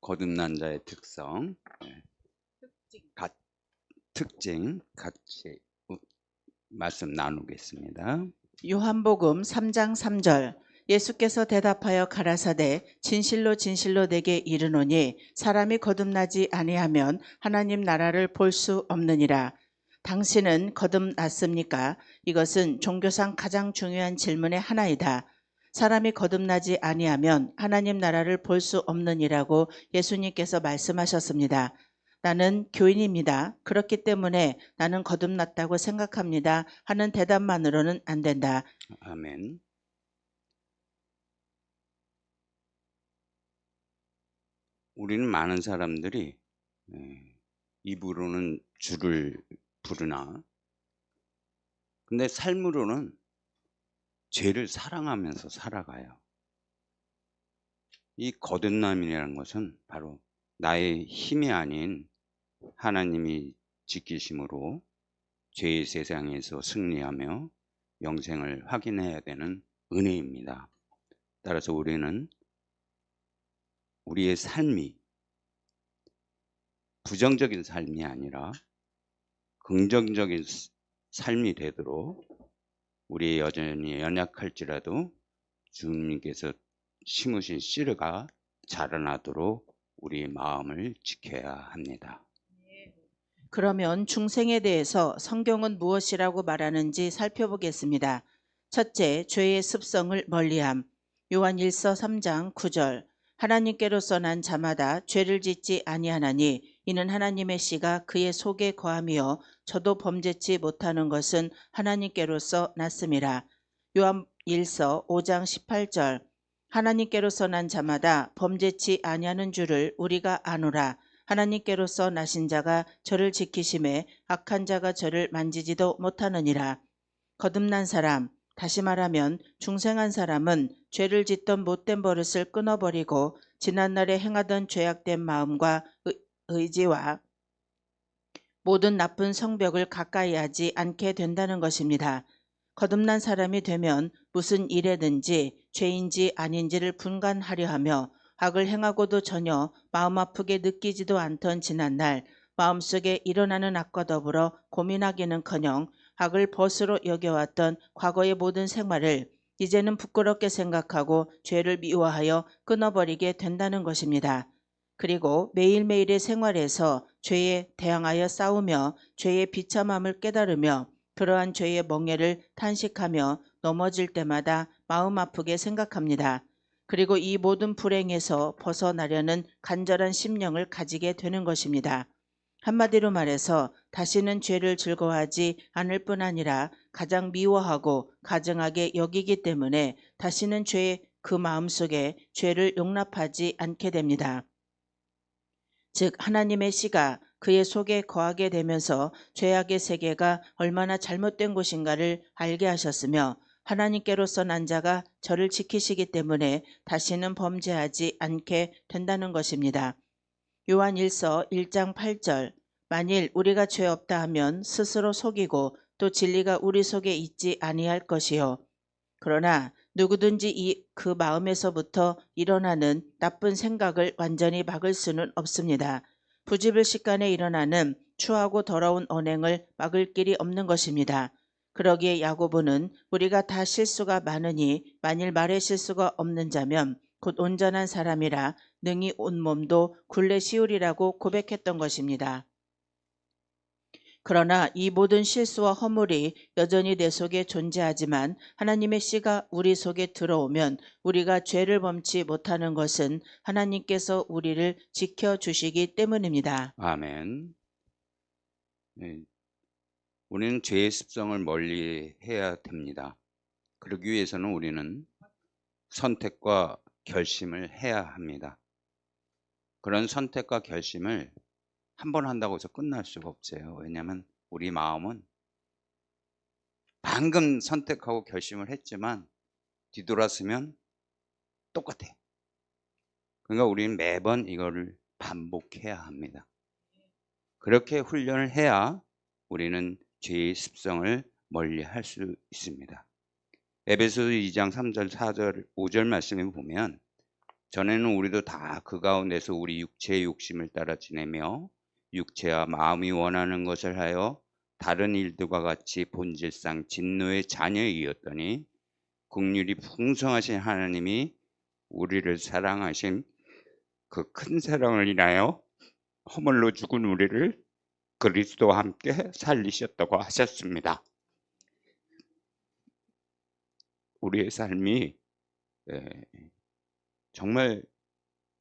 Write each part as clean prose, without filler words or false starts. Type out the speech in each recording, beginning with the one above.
거듭난 자의 특성, 특징 같이 말씀 나누겠습니다. 요한복음 3장 3절 예수께서 대답하여 가라사대 진실로 진실로 내게 이르노니 사람이 거듭나지 아니하면 하나님 나라를 볼 수 없느니라. 당신은 거듭났습니까? 이것은 종교상 가장 중요한 질문의 하나이다. 사람이 거듭나지 아니하면 하나님 나라를 볼 수 없느니라고 예수님께서 말씀하셨습니다. 나는 교인입니다. 그렇기 때문에 나는 거듭났다고 생각합니다. 하는 대답만으로는 안 된다. 아멘. 우리는 많은 사람들이 입으로는 주를 부르나 근데 삶으로는 죄를 사랑하면서 살아가요. 이 거듭남이라는 것은 바로 나의 힘이 아닌 하나님이 지키심으로 죄의 세상에서 승리하며 영생을 확인해야 되는 은혜입니다. 따라서 우리는 우리의 삶이 부정적인 삶이 아니라 긍정적인 삶이 되도록 우리 여전히 연약할지라도 주님께서 심으신 씨가 자라나도록 우리 마음을 지켜야 합니다. 그러면 중생에 대해서 성경은 무엇이라고 말하는지 살펴보겠습니다. 첫째, 죄의 습성을 멀리함. 요한일서 3장 9절 하나님께로서 난 자마다 죄를 짓지 아니하나니 이는 하나님의 씨가 그의 속에 거함이요 저도 범죄치 못하는 것은 하나님께로서 났음이라. 요한일서 5장 18절 하나님께로서 난 자마다 범죄치 아니하는 줄을 우리가 아노라. 하나님께로서 나신 자가 저를 지키심에 악한 자가 저를 만지지도 못하느니라. 거듭난 사람, 다시 말하면 중생한 사람은 죄를 짓던 못된 버릇을 끊어버리고 지난날에 행하던 죄악된 마음과 의지와 모든 나쁜 성벽을 가까이 하지 않게 된다는 것입니다. 거듭난 사람이 되면 무슨 일에든지 죄인지 아닌지를 분간하려 하며 악을 행하고도 전혀 마음 아프게 느끼지도 않던 지난날 마음속에 일어나는 악과 더불어 고민하기는커녕 악을 벗으로 여겨왔던 과거의 모든 생활을 이제는 부끄럽게 생각하고 죄를 미워하여 끊어버리게 된다는 것입니다. 그리고 매일매일의 생활에서 죄에 대항하여 싸우며 죄의 비참함을 깨달으며 그러한 죄의 멍에를 탄식하며 넘어질 때마다 마음 아프게 생각합니다. 그리고 이 모든 불행에서 벗어나려는 간절한 심령을 가지게 되는 것입니다. 한마디로 말해서 다시는 죄를 즐거워하지 않을 뿐 아니라 가장 미워하고 가증하게 여기기 때문에 다시는 그 마음속에 죄를 용납하지 않게 됩니다. 즉 하나님의 씨가 그의 속에 거하게 되면서 죄악의 세계가 얼마나 잘못된 곳인가를 알게 하셨으며 하나님께로서 난 자가 저를 지키시기 때문에 다시는 범죄하지 않게 된다는 것입니다. 요한일서 1장 8절 만일 우리가 죄 없다 하면 스스로 속이고 또 진리가 우리 속에 있지 아니할 것이요. 그러나 누구든지 그 마음에서부터 일어나는 나쁜 생각을 완전히 막을 수는 없습니다. 부지불식간에 일어나는 추하고 더러운 언행을 막을 길이 없는 것입니다. 그러기에 야고보는 우리가 다 실수가 많으니 만일 말에 실수가 없는 자면 곧 온전한 사람이라 능히 온몸도 굴레 씌우리라고 고백했던 것입니다. 그러나 이 모든 실수와 허물이 여전히 내 속에 존재하지만 하나님의 씨가 우리 속에 들어오면 우리가 죄를 범치 못하는 것은 하나님께서 우리를 지켜주시기 때문입니다. 아멘. 네. 우리는 죄의 습성을 멀리 해야 됩니다. 그러기 위해서는 우리는 선택과 결심을 해야 합니다. 그런 선택과 결심을 한 번 한다고 해서 끝날 수가 없어요. 왜냐하면 우리 마음은 방금 선택하고 결심을 했지만 뒤돌았으면 똑같아. 그러니까 우리는 매번 이거를 반복해야 합니다. 그렇게 훈련을 해야 우리는 죄의 습성을 멀리 할 수 있습니다. 에베소서 2장 3절, 4절, 5절 말씀에 보면 전에는 우리도 다 그 가운데서 우리 육체의 욕심을 따라 지내며 육체와 마음이 원하는 것을 하여 다른 일들과 같이 본질상 진노의 자녀이었더니 긍휼이 풍성하신 하나님이 우리를 사랑하신 그 큰 사랑을 인하여 허물로 죽은 우리를 그리스도와 함께 살리셨다고 하셨습니다. 우리의 삶이 정말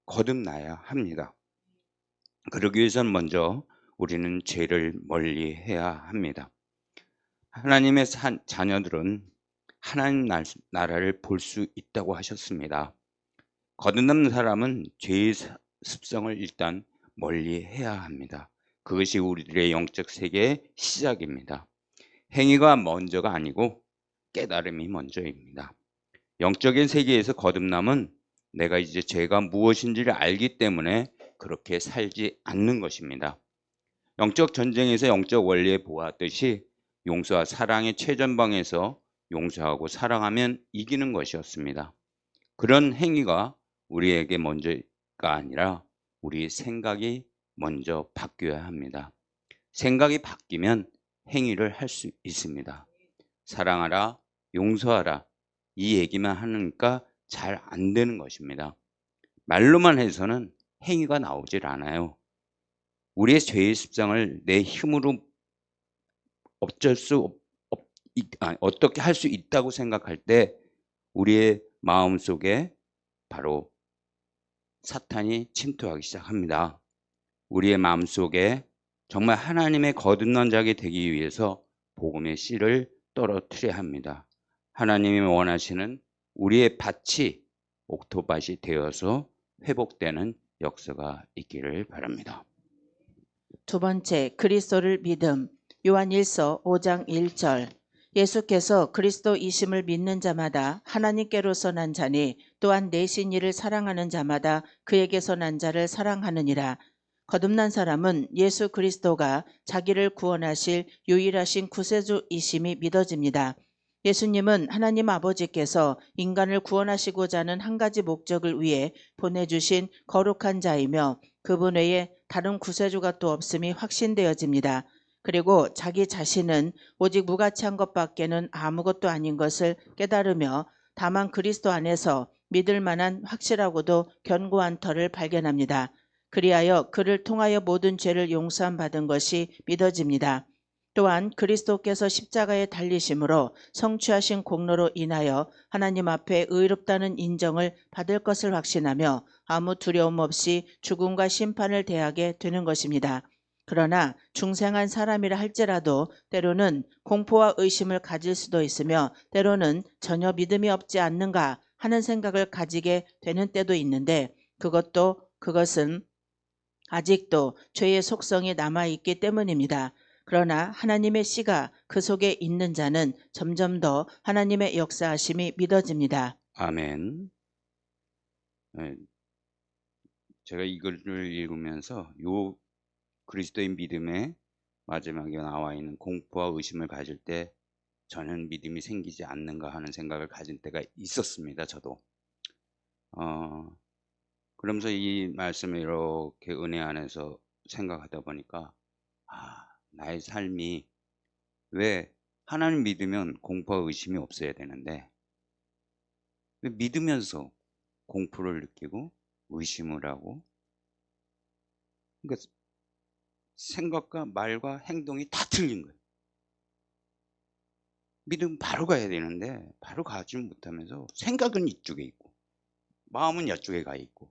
거듭나야 합니다. 그러기 위해서는 먼저 우리는 죄를 멀리해야 합니다. 하나님의 자녀들은 하나님 나라를 볼 수 있다고 하셨습니다. 거듭난 사람은 죄의 습성을 일단 멀리해야 합니다. 그것이 우리들의 영적 세계의 시작입니다. 행위가 먼저가 아니고 깨달음이 먼저입니다. 영적인 세계에서 거듭남은 내가 이제 죄가 무엇인지를 알기 때문에 그렇게 살지 않는 것입니다. 영적 전쟁에서 영적 원리에 보았듯이 용서와 사랑의 최전방에서 용서하고 사랑하면 이기는 것이었습니다. 그런 행위가 우리에게 먼저가 아니라 우리의 생각이 먼저 바뀌어야 합니다. 생각이 바뀌면 행위를 할 수 있습니다. 사랑하라, 용서하라 이 얘기만 하니까 잘 안 되는 것입니다. 말로만 해서는 행위가 나오질 않아요. 우리의 죄의 습성을 내 힘으로 어떻게 할 수 있다고 생각할 때 우리의 마음속에 바로 사탄이 침투하기 시작합니다. 우리의 마음속에 정말 하나님의 거듭난 자가 되기 위해서 복음의 씨를 떨어뜨려야 합니다. 하나님이 원하시는 우리의 밭이 옥토밭이 되어서 회복되는 역사가 있기를 바랍니다. 두 번째, 그리스도를 믿음. 요한일서 5장 1절. 예수께서 그리스도이심을 믿는 자마다 하나님께로서 난 자니 또한 내신 이를 사랑하는 자마다 그에게서 난 자를 사랑하느니라. 거듭난 사람은 예수 그리스도가 자기를 구원하실 유일하신 구세주이심이 믿어집니다. 예수님은 하나님 아버지께서 인간을 구원하시고자 하는 한 가지 목적을 위해 보내주신 거룩한 자이며 그분 외에 다른 구세주가 또 없음이 확신되어집니다. 그리고 자기 자신은 오직 무가치한 것밖에는 아무것도 아닌 것을 깨달으며 다만 그리스도 안에서 믿을 만한 확실하고도 견고한 터를 발견합니다. 그리하여 그를 통하여 모든 죄를 용서함 받은 것이 믿어집니다. 또한 그리스도께서 십자가에 달리심으로 성취하신 공로로 인하여 하나님 앞에 의롭다는 인정을 받을 것을 확신하며 아무 두려움 없이 죽음과 심판을 대하게 되는 것입니다. 그러나 중생한 사람이라 할지라도 때로는 공포와 의심을 가질 수도 있으며 때로는 전혀 믿음이 없지 않는가 하는 생각을 가지게 되는 때도 있는데 그것은 아직도 죄의 속성이 남아있기 때문입니다. 그러나 하나님의 씨가 그 속에 있는 자는 점점 더 하나님의 역사하심이 믿어집니다. 아멘. 제가 이걸 읽으면서 요 그리스도의 믿음의 마지막에 나와 있는 공포와 의심을 가질 때 저는 믿음이 생기지 않는가 하는 생각을 가진 때가 있었습니다. 저도. 그러면서 이 말씀을 이렇게 은혜 안에서 생각하다 보니까 나의 삶이 왜 하나님 믿으면 공포와 의심이 없어야 되는데 왜 믿으면서 공포를 느끼고 의심을 하고 그러니까 생각과 말과 행동이 다 틀린 거예요. 믿음 바로 가야 되는데 바로 가지 못하면서 생각은 이쪽에 있고 마음은 이쪽에 가 있고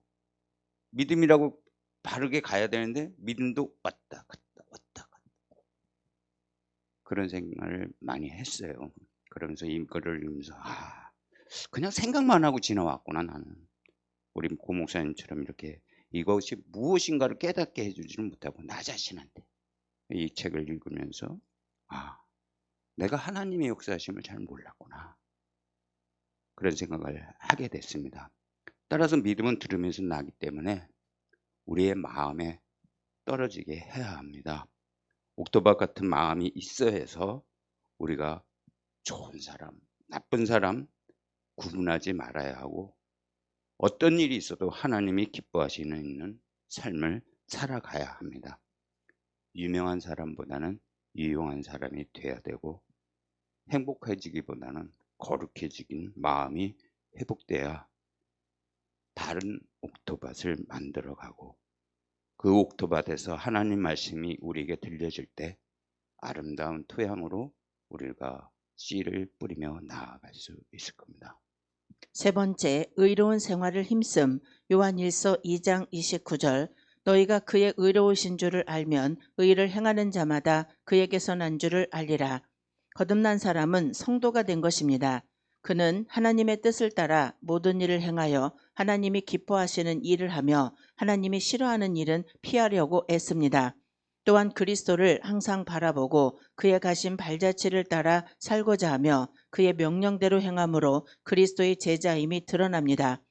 믿음이라고 바르게 가야 되는데 믿음도 왔다 갔다 그런 생각을 많이 했어요. 그러면서 이거를 읽으면서 그냥 생각만 하고 지나왔구나 나는. 우리 고 목사님처럼 이렇게 이것이 무엇인가를 깨닫게 해주지는 못하고 나 자신한테 이 책을 읽으면서 내가 하나님의 역사하심을 잘 몰랐구나 그런 생각을 하게 됐습니다. 따라서 믿음은 들으면서 나기 때문에 우리의 마음에 떨어지게 해야 합니다. 옥토밭 같은 마음이 있어야 해서 우리가 좋은 사람, 나쁜 사람 구분하지 말아야 하고 어떤 일이 있어도 하나님이 기뻐하시는 삶을 살아가야 합니다. 유명한 사람보다는 유용한 사람이 돼야 되고, 행복해지기보다는 거룩해지긴 마음이 회복돼야 다른 옥토밭을 만들어가고, 그 옥토밭에서 하나님 말씀이 우리에게 들려질 때 아름다운 토양으로 우리가 씨를 뿌리며 나아갈 수 있을 겁니다. 세 번째, 의로운 생활을 힘씀. 요한일서 2장 29절. 너희가 그의 의로우신 줄을 알면 의를 행하는 자마다 그에게서 난 줄을 알리라. 거듭난 사람은 성도가 된 것입니다. 그는 하나님의 뜻을 따라 모든 일을 행하여 하나님이 기뻐하시는 일을 하며 하나님이 싫어하는 일은 피하려고 애씁니다. 또한 그리스도를 항상 바라보고 그의 가신 발자취를 따라 살고자 하며 그의 명령대로 행함으로 그리스도의 제자임이 드러납니다.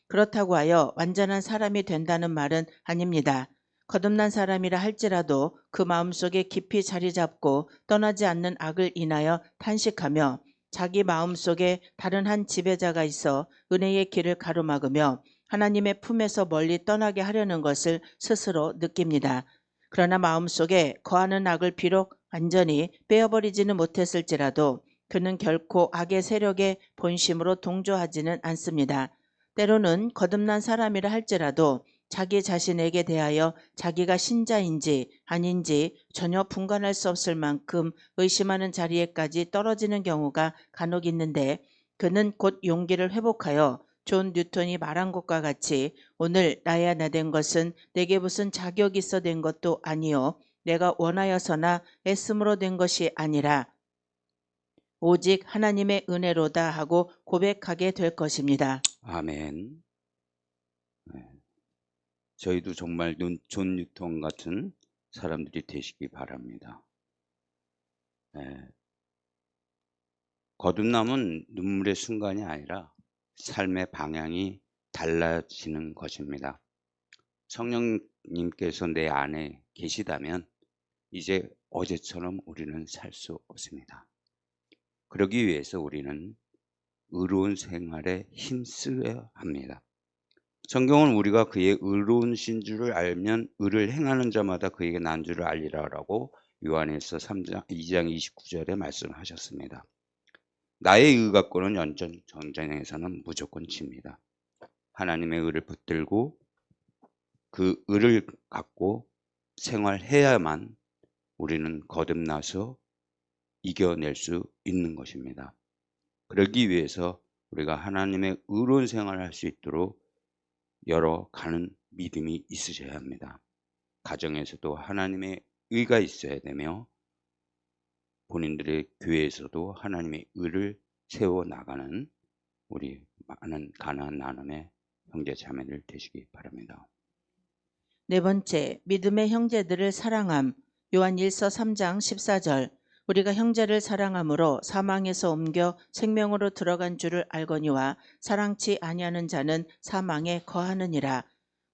그렇다고 하여 완전한 사람이 된다는 말은 아닙니다. 거듭난 사람이라 할지라도 그 마음속에 깊이 자리 잡고 떠나지 않는 악을 인하여 탄식하며 자기 마음속에 다른 한 지배자가 있어 은혜의 길을 가로막으며 하나님의 품에서 멀리 떠나게 하려는 것을 스스로 느낍니다. 그러나 마음속에 거하는 악을 비록 완전히 빼어버리지는 못했을지라도 그는 결코 악의 세력의 본심으로 동조하지는 않습니다. 때로는 거듭난 사람이라 할지라도 자기 자신에게 대하여 자기가 신자인지 아닌지 전혀 분간할 수 없을 만큼 의심하는 자리에까지 떨어지는 경우가 간혹 있는데, 그는 곧 용기를 회복하여 존 뉴턴이 말한 것과 같이 오늘 나야 나 된 것은 내게 무슨 자격이 있어 된 것도 아니요 내가 원하여서나 애씀으로 된 것이 아니라 오직 하나님의 은혜로다 하고 고백하게 될 것입니다. 아멘. 저희도 정말 존 뉴턴 같은 사람들이 되시기 바랍니다. 거듭남은 눈물의 순간이 아니라 삶의 방향이 달라지는 것입니다. 성령님께서 내 안에 계시다면 이제 어제처럼 우리는 살 수 없습니다. 그러기 위해서 우리는 의로운 생활에 힘써야 합니다. 성경은 우리가 그의 의로우신 줄을 알면 의를 행하는 자마다 그에게 난 줄을 알리라라고 요한일서 2장 29절에 말씀하셨습니다. 나의 의 갖고는 전쟁에서는 무조건 집니다. 하나님의 의를 붙들고 그 의를 갖고 생활해야만 우리는 거듭나서 이겨낼 수 있는 것입니다. 그러기 위해서 우리가 하나님의 의로운 생활을 할 수 있도록 열어가는 믿음이 있으셔야 합니다. 가정에서도 하나님의 의가 있어야 되며 본인들의 교회에서도 하나님의 의를 세워나가는 우리 많은 가나안 나눔의 형제 자매들 되시기 바랍니다. 네 번째, 믿음의 형제들을 사랑함. 요한일서 3장 14절. 우리가 형제를 사랑함으로 사망에서 옮겨 생명으로 들어간 줄을 알거니와 사랑치 아니하는 자는 사망에 거하느니라.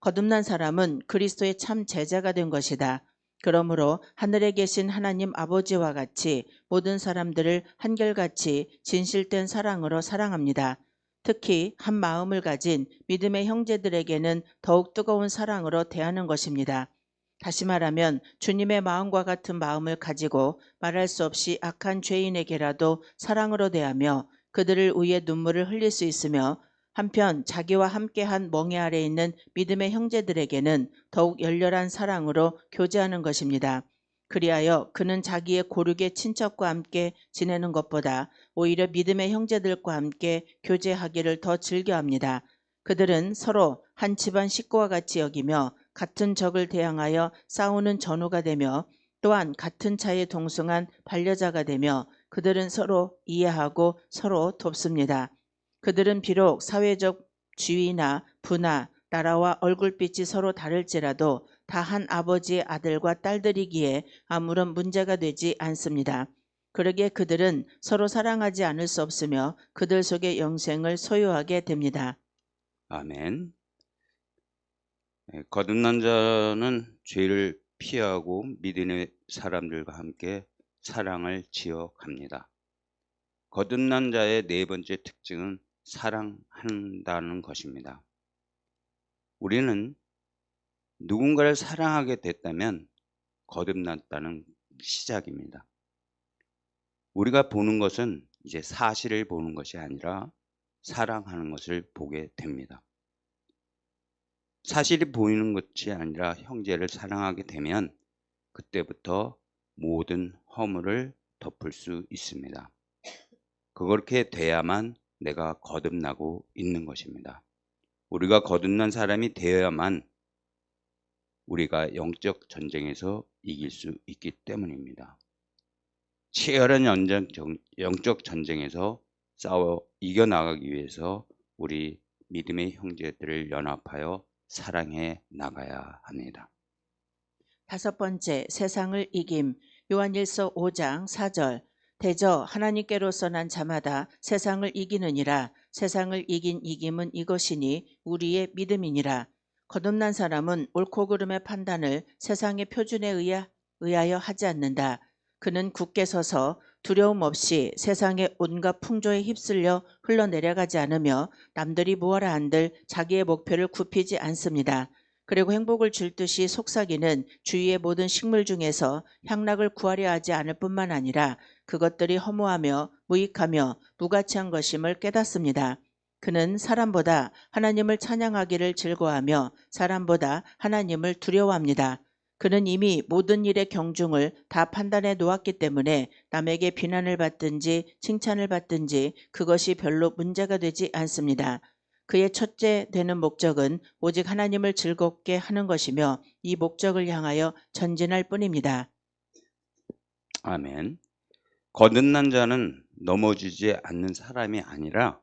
거듭난 사람은 그리스도의 참 제자가 된 것이다. 그러므로 하늘에 계신 하나님 아버지와 같이 모든 사람들을 한결같이 진실된 사랑으로 사랑합니다. 특히 한 마음을 가진 믿음의 형제들에게는 더욱 뜨거운 사랑으로 대하는 것입니다. 다시 말하면 주님의 마음과 같은 마음을 가지고 말할 수 없이 악한 죄인에게라도 사랑으로 대하며 그들을 위해 눈물을 흘릴 수 있으며, 한편 자기와 함께한 멍에 아래 있는 믿음의 형제들에게는 더욱 열렬한 사랑으로 교제하는 것입니다. 그리하여 그는 자기의 고륙의 친척과 함께 지내는 것보다 오히려 믿음의 형제들과 함께 교제하기를 더 즐겨합니다. 그들은 서로 한 집안 식구와 같이 여기며 같은 적을 대항하여 싸우는 전우가 되며 또한 같은 차에 동승한 반려자가 되며 그들은 서로 이해하고 서로 돕습니다. 그들은 비록 사회적 지위나 부나 나라와 얼굴빛이 서로 다를지라도 다 한 아버지의 아들과 딸들이기에 아무런 문제가 되지 않습니다. 그러기에 그들은 서로 사랑하지 않을 수 없으며 그들 속의 영생을 소유하게 됩니다. 아멘. 거듭난 자는 죄를 피하고 믿음의 사람들과 함께 사랑을 지어갑니다. 거듭난 자의 네 번째 특징은 사랑한다는 것입니다. 우리는 누군가를 사랑하게 됐다면 거듭났다는 시작입니다. 우리가 보는 것은 이제 사실을 보는 것이 아니라 사랑하는 것을 보게 됩니다. 사실이 보이는 것이 아니라 형제를 사랑하게 되면 그때부터 모든 허물을 덮을 수 있습니다. 그렇게 돼야만 내가 거듭나고 있는 것입니다. 우리가 거듭난 사람이 되어야만 우리가 영적 전쟁에서 이길 수 있기 때문입니다. 치열한 영적 전쟁에서 싸워 이겨나가기 위해서 우리 믿음의 형제들을 연합하여 사랑해 나가야 합니다. 5번째, 세상을 이김. 요한일서 5장 4절. 대저 하나님께로서 난 자마다 세상을 이기느니라. 세상을 이긴 이김은 이것이니 우리의 믿음이니라. 거듭난 사람은 옳고 그름의 판단을 세상의 표준에 의하여 하지 않는다. 그는 굳게 서서 두려움 없이 세상의 온갖 풍조에 휩쓸려 흘러내려가지 않으며 남들이 무엇라 한들 자기의 목표를 굽히지 않습니다. 그리고 행복을 줄 듯이 속삭이는 주위의 모든 식물 중에서 향락을 구하려 하지 않을 뿐만 아니라 그것들이 허무하며 무익하며 무가치한 것임을 깨닫습니다. 그는 사람보다 하나님을 찬양하기를 즐거워하며 사람보다 하나님을 두려워합니다. 그는 이미 모든 일의 경중을 다 판단해 놓았기 때문에 남에게 비난을 받든지 칭찬을 받든지 그것이 별로 문제가 되지 않습니다. 그의 첫째 되는 목적은 오직 하나님을 즐겁게 하는 것이며 이 목적을 향하여 전진할 뿐입니다. 아멘. 거듭난 자는 넘어지지 않는 사람이 아니라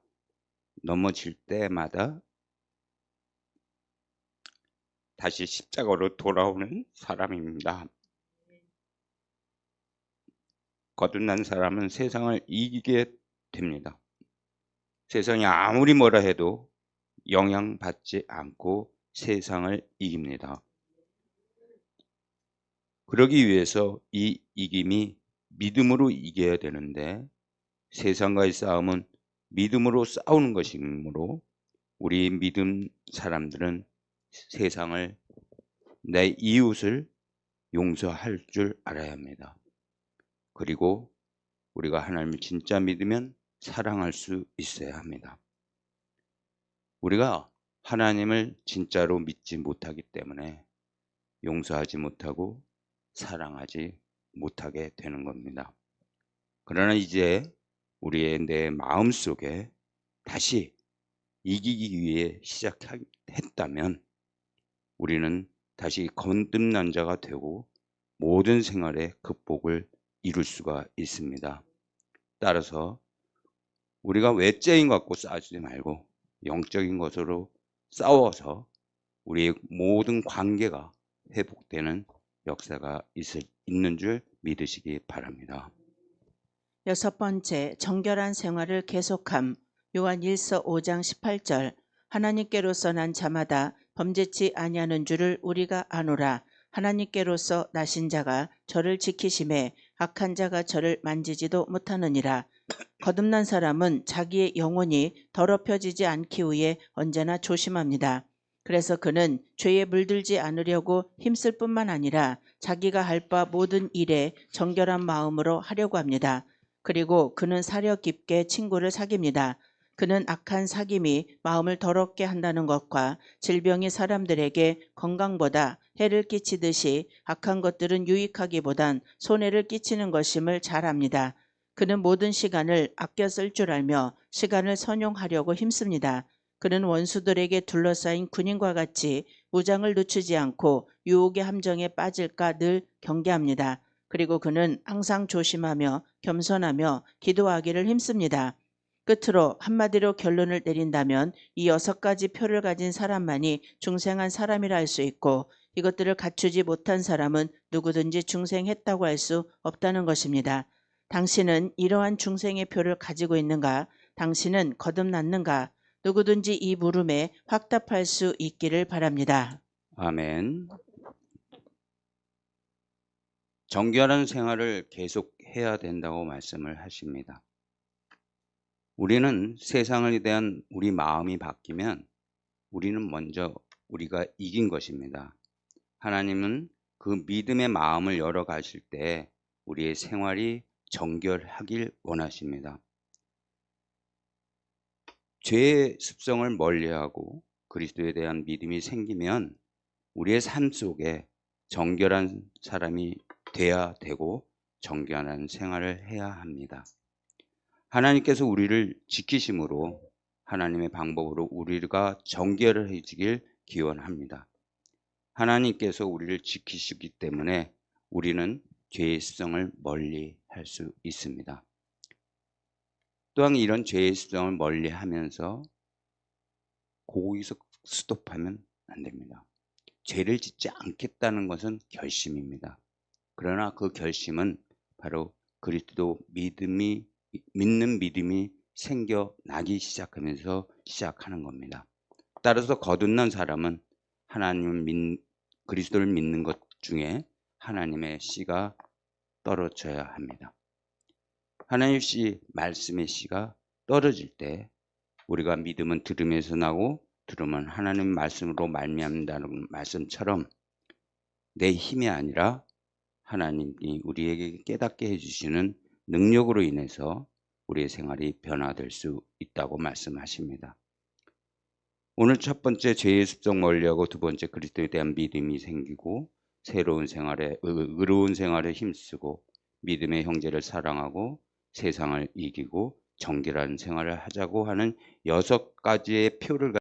넘어질 때마다 다시 십자가로 돌아오는 사람입니다. 거듭난 사람은 세상을 이기게 됩니다. 세상이 아무리 뭐라 해도 영향받지 않고 세상을 이깁니다. 그러기 위해서 이 이김이 믿음으로 이겨야 되는데 세상과의 싸움은 믿음으로 싸우는 것이므로 우리 믿음 사람들은 세상을 내 이웃을 용서할 줄 알아야 합니다. 그리고 우리가 하나님을 진짜 믿으면 사랑할 수 있어야 합니다. 우리가 하나님을 진짜로 믿지 못하기 때문에 용서하지 못하고 사랑하지 못하게 되는 겁니다. 그러나 이제 우리의 내 마음속에 다시 이기기 위해 시작했다면 우리는 다시 거듭난 자가 되고 모든 생활의 극복을 이룰 수가 있습니다. 따라서 우리가 외적인 것 갖고 싸우지 말고 영적인 것으로 싸워서 우리의 모든 관계가 회복되는 역사가 있는 줄 믿으시기 바랍니다. 6번째, 정결한 생활을 계속함. 요한 1서 5장 18절. 하나님께로서 난 자마다 범죄치 아니하는 줄을 우리가 아노라. 하나님께로서 나신 자가 저를 지키심에 악한 자가 저를 만지지도 못하느니라. 거듭난 사람은 자기의 영혼이 더럽혀지지 않기 위해 언제나 조심합니다. 그래서 그는 죄에 물들지 않으려고 힘쓸 뿐만 아니라 자기가 할 바 모든 일에 정결한 마음으로 하려고 합니다. 그리고 그는 사려 깊게 친구를 사깁니다. 그는 악한 사귐이 마음을 더럽게 한다는 것과 질병이 사람들에게 건강보다 해를 끼치듯이 악한 것들은 유익하기보단 손해를 끼치는 것임을 잘 압니다. 그는 모든 시간을 아껴 쓸 줄 알며 시간을 선용하려고 힘씁니다. 그는 원수들에게 둘러싸인 군인과 같이 무장을 늦추지 않고 유혹의 함정에 빠질까 늘 경계합니다. 그리고 그는 항상 조심하며 겸손하며 기도하기를 힘씁니다. 끝으로 한마디로 결론을 내린다면 이 6가지 표를 가진 사람만이 중생한 사람이라 할 수 있고 이것들을 갖추지 못한 사람은 누구든지 중생했다고 할 수 없다는 것입니다. 당신은 이러한 중생의 표를 가지고 있는가? 당신은 거듭났는가? 누구든지 이 물음에 확답할 수 있기를 바랍니다. 아멘. 정결한 생활을 계속해야 된다고 말씀을 하십니다. 우리는 세상에 대한 우리 마음이 바뀌면 우리는 먼저 우리가 이긴 것입니다. 하나님은 그 믿음의 마음을 열어가실 때 우리의 생활이 정결하길 원하십니다. 죄의 습성을 멀리하고 그리스도에 대한 믿음이 생기면 우리의 삶 속에 정결한 사람이 돼야 되고 정결한 생활을 해야 합니다. 하나님께서 우리를 지키심으로 하나님의 방법으로 우리가 정결해지길 기원합니다. 하나님께서 우리를 지키시기 때문에 우리는 죄의 습성을 멀리 할 수 있습니다. 또한 이런 죄의 습성을 멀리 하면서 거기서 스톱하면 안 됩니다. 죄를 짓지 않겠다는 것은 결심입니다. 그러나 그 결심은 바로 그리스도 믿는 믿음이 생겨나기 시작하면서 시작하는 겁니다. 따라서 거듭난 사람은 그리스도를 믿는 것 중에 하나님의 씨가 떨어져야 합니다. 하나님의 씨, 말씀의 씨가 떨어질 때 우리가 믿음은 들음에서 나고 들음은 하나님 말씀으로 말미암는다는 말씀처럼 내 힘이 아니라 하나님이 우리에게 깨닫게 해주시는 능력으로 인해서 우리의 생활이 변화될 수 있다고 말씀하십니다. 오늘 첫 번째 죄의 습성 멀리하고 두 번째 그리스도에 대한 믿음이 생기고 새로운 생활에 의로운 생활에 힘쓰고 믿음의 형제를 사랑하고 세상을 이기고 정결한 생활을 하자고 하는 6가지의 표를